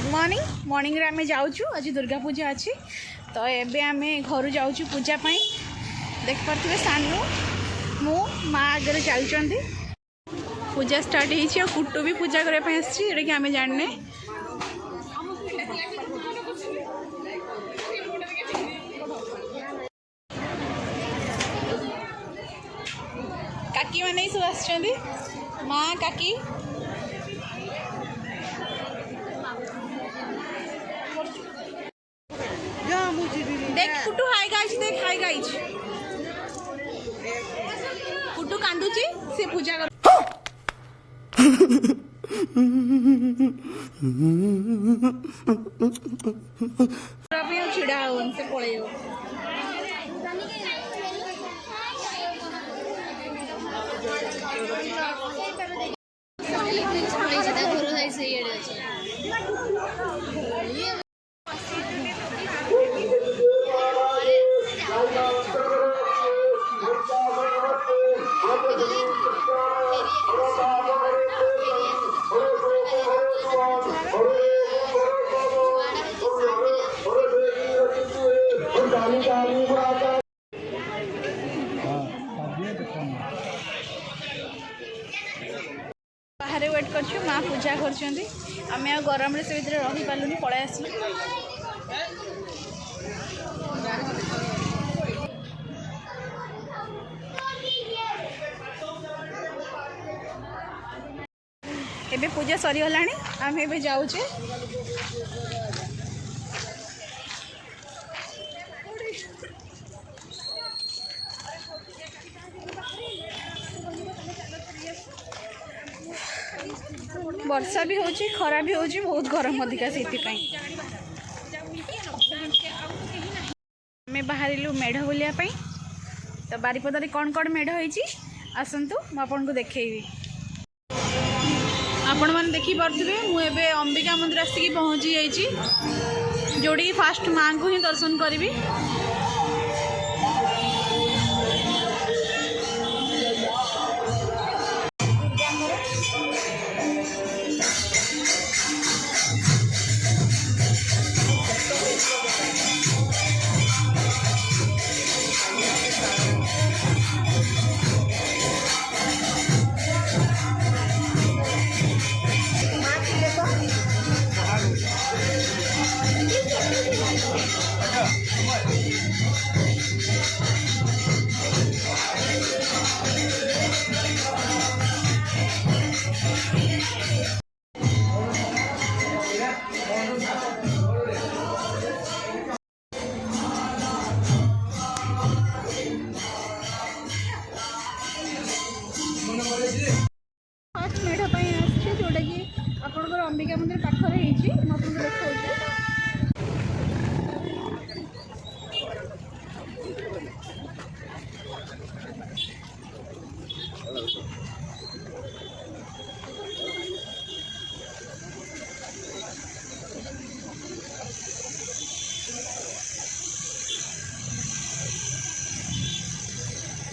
Good morning morning रे आमे जाऊँ आज दुर्गा पूजा अच्छी तो एबे आमे घर जाऊँ पूजा पाई देख पारे सानू मु माँ आगे चलती पूजा स्टार्ट हो कुटू भी पूजा करने आसी आम जाने काकी मैंने सब आस माँ काकी देख कुटू हाई गाइज देख हाई गाइज कुटू कांदुची से पूजा कर छिड़ा से पड़े बाहर वेट कर माँ पूजा कर गरम से भीतर रही पार्लुनि पलि आस एबे पूजा सरीगला आम ए जाऊे वर्षा भी होची खरा भी होची बहुत गरम अधिका से आम बाहर मेढ़ बुलिया तो बारिपदारे कौन कौन मेढ़ होती आसतु मुझे देखी आपण मैंने देखिपे मुझे अंबिका मंदिर आसिक पहुँची जाइए जोड़ी फास्ट माँ को ही दर्शन करी फास्ट मेढ़ जोटा कि आपंकर अंबिका मंदिर पाखे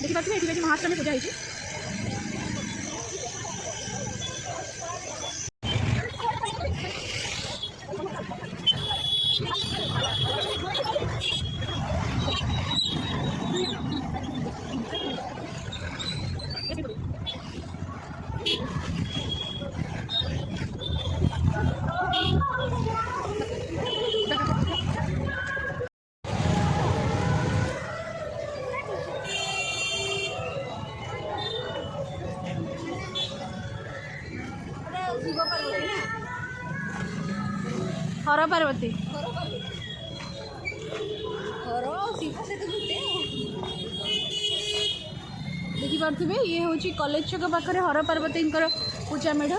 देखा देखिए ये महाष्टमी पूजा होती हर पार्वती देखिपे ये हूँ कॉलेज छक पाखे हर पार्वती पूजा मेढ़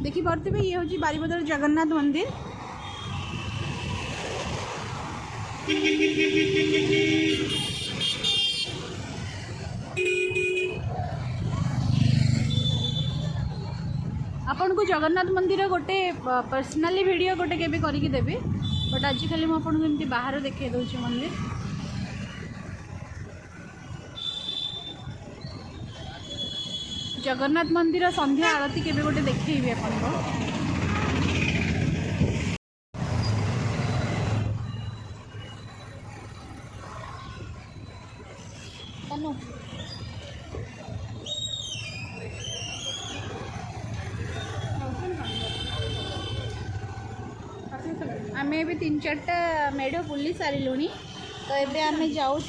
देखी पारे ये हूँ बारिपदार जगन्नाथ मंदिर। आपन को जगन्नाथ मंदिर गोटे पर्सनाली वीडियो गोटे केबे करिक देबी, बट आज खाली मुझे आपन को एमती बाहर देखे दूसरी मंदिर। जगन्नाथ मंदिर संध्या आरती केबे गोटे देखैबी आपन को। आमे भी 3-4टा मेढ़ बुली सारूँ, तो ये आम जाऊँ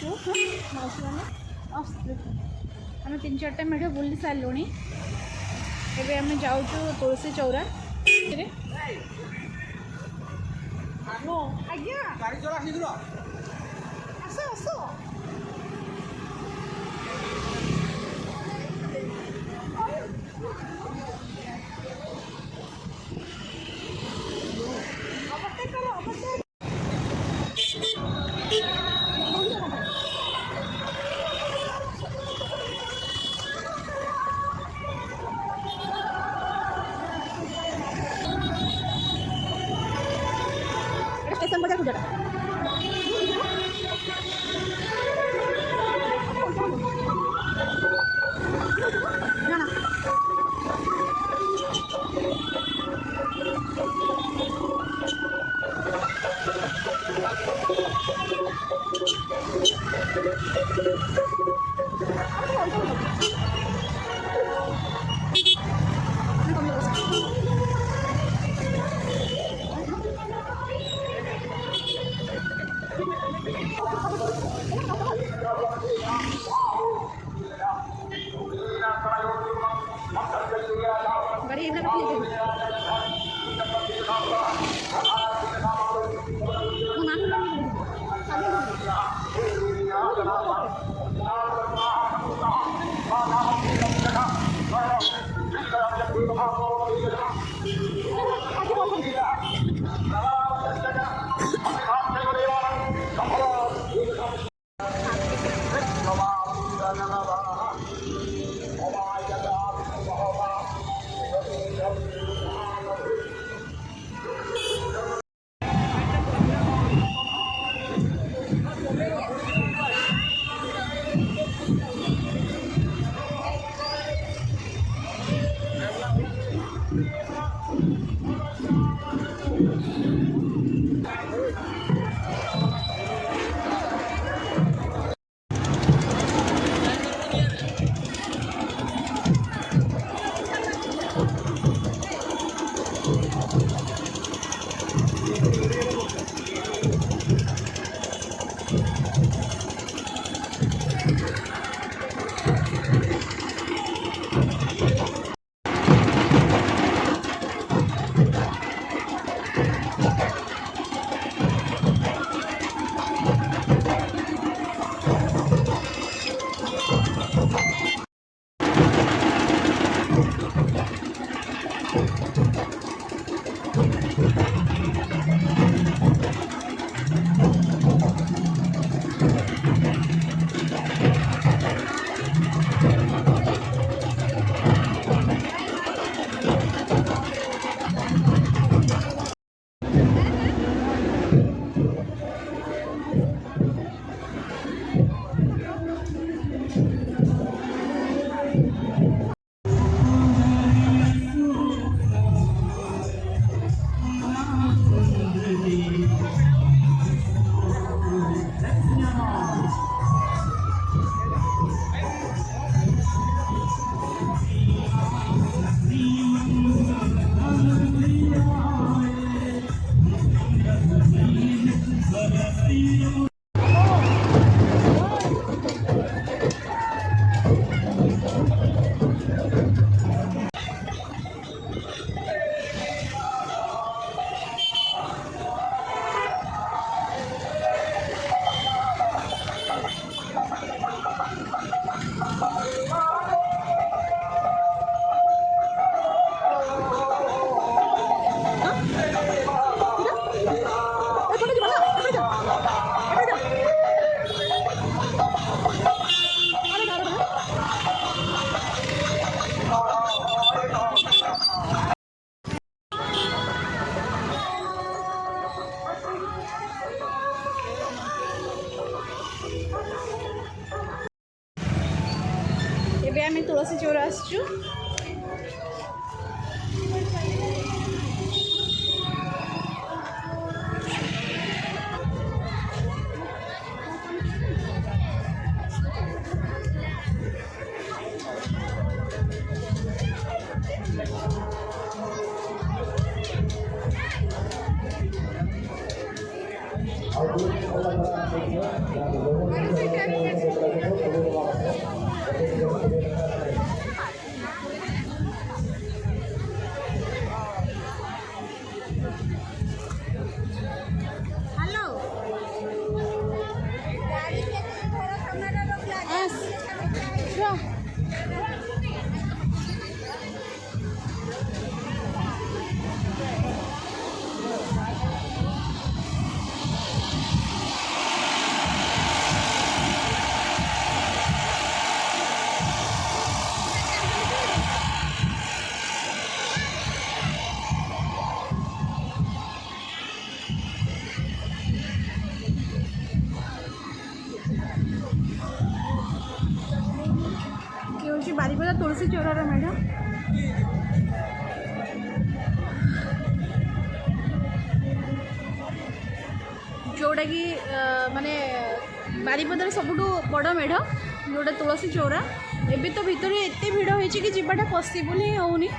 आम 3-4टा मेढ़ बुली सारूँ। एबे आम जाऊँ तुलसी चौरा। स्टेशन बजा पूजा ना ना ଏବେ ଆମେ ତୁଳସୀ ଚଉରା ଆସିଛୁ। ବାରିପଦା ତୁଳସୀ ଚଉରାର ମେଢ଼। ଯେଉଁଟାକି ମାନେ ବାରିପଦାର ସବୁଠୁ ବଡ଼ ମେଢ଼ ଯେଉଁଟା ତୁଳସୀ ଚଉରା। ଏବେ ତ ଭିତରେ ଏତେ ଭିଡ଼ ହେଇଛି କି ଯିବାଟା ପସିବୁଲ୍ ହିଁ ହେଉନି।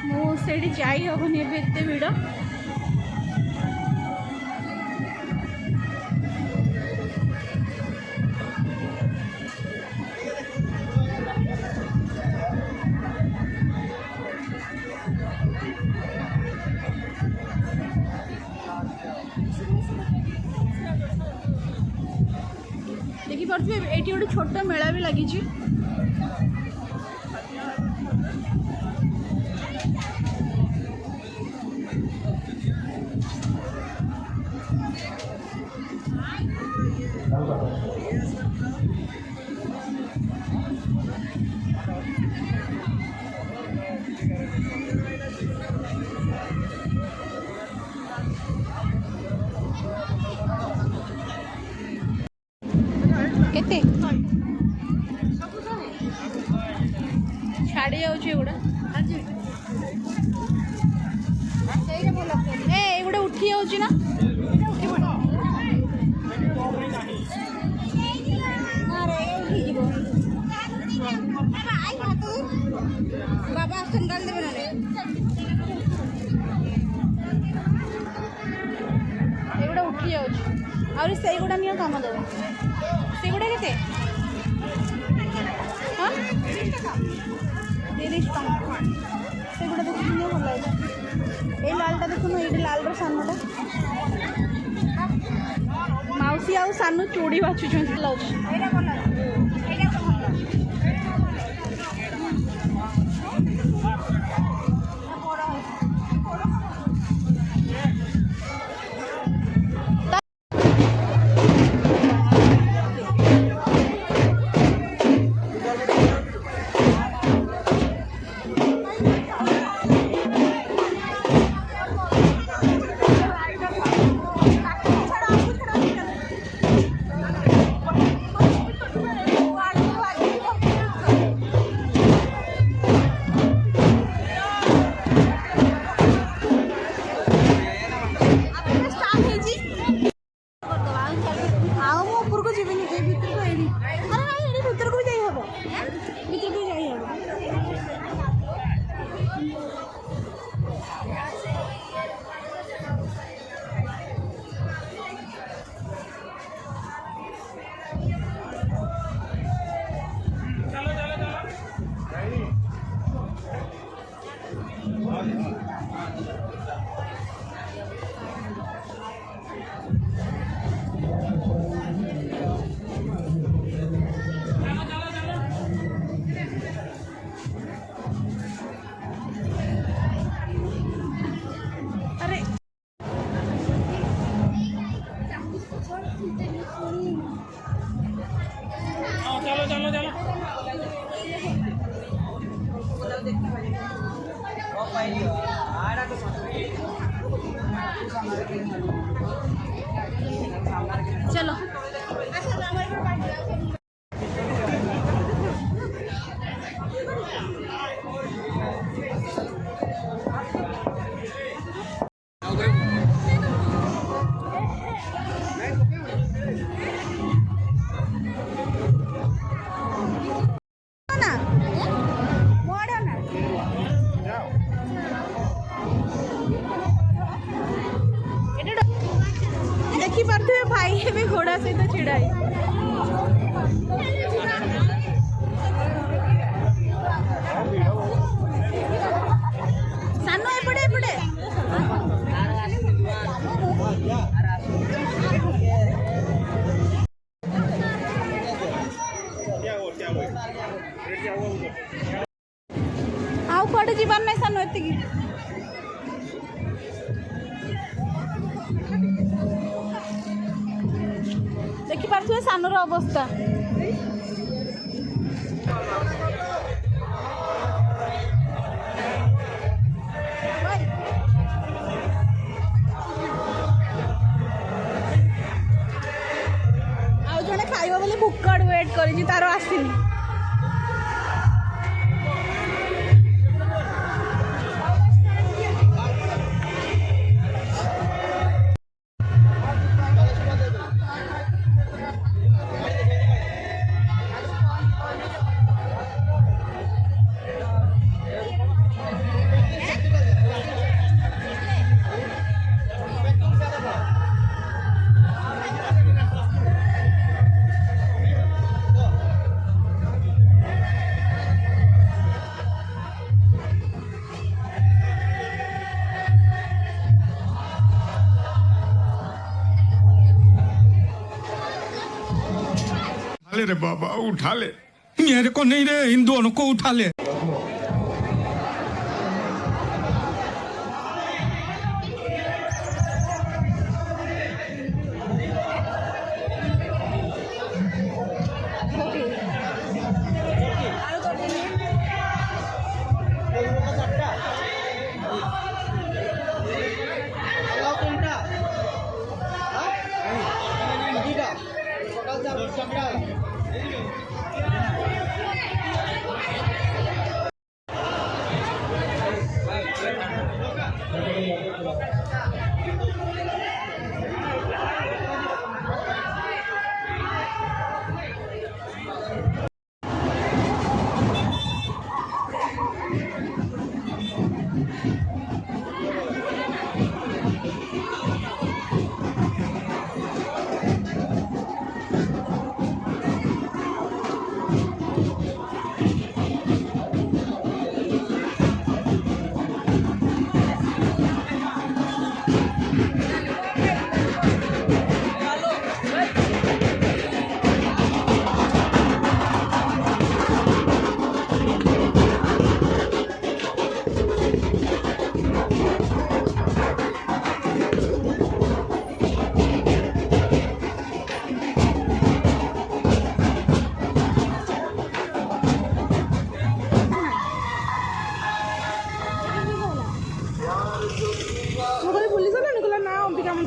ମୁଁ ସେଇଠି ଯାଇ ହେବନି ଏବେ ଏତେ ଭିଡ଼। ଦେଖିପାରୁଥିବେ ଏଇଠି ଗୋଟେ ଛୋଟ ମେଳା ବି ଲାଗିଛି। କେତେ ଛାଡ଼ି ଯାଉଛି ଏଗୁଡ଼ା। ଏଗୁଡ଼ା ଉଠି ଯାଉଛି ନା। ବାବା और ସେଇଗୁଡ଼ା ନିଅ କାମ ଦେବ ସେଇଗୁଡ଼ା କେତେ ହଁ 30 ଟଙ୍କା ସେଇଗୁଡ଼ା ଦେଖୁଛୁ ନିଅ ଭଲ ଲାଗିଲା ଏଇ ଲାଲଟା ଦେଖୁନୁ ଏଇଠି ଲାଲର ସାନଟା ମାଉସୀ ଆଉ ସାନୁ ଚୁଡ଼ି ବାଛୁଛନ୍ତି ଲାଗୁଛି चलो देखिपे भाई भी घोड़ा सहित छिड़ाई सानू एपटे एपटे आउ कड़े जीवार नहीं सानू एति देखिपे सानूर अवस्था आउ जड़े खाइबा बोले भुक्कड़ वेट करी तार आसीनी रे बाबा उठा ले मेरे को नहीं रे इन दोनों को उठा ले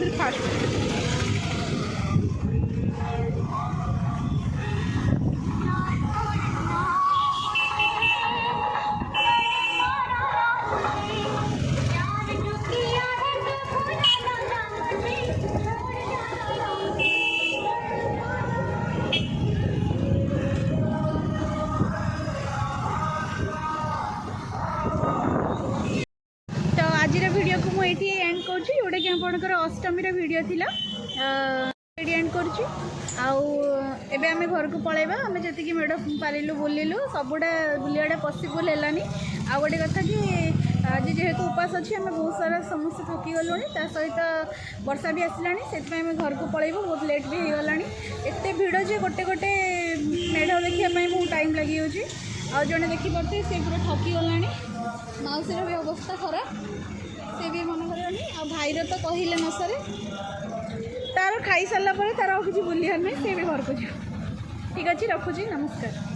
ଯାଉଥିଲି ଫାଷ୍ଟ। आज वीडियो को मुझे एंड कर जोटा कि आपंकर अष्टमी वीडियो थी एंड कर आम घर को पलैबा आम जी मेढ़ पारिलु बुलिलु सबुटा बुलाटा पसिबल है आ गोटे कथा कि आज जेहेतु उपास अच्छी आम बहुत सारा समस्त थकी गलु सहित वर्षा भी आसला से घर को पलैबू बहुत लेट भी हो गला एत भिड़ जे गोटे गोटे मेढ़ देखापी बहुत टाइम लगी आ जड़े देखिपे सी पूरा थकी गला मौसीर भी अवस्था खराब से भी मन कर भाईर तो कहले न सर तार खाई सारा तार किसी बुलियार नहीं से भी घर को जा ठीक अच्छे रखुची नमस्कार।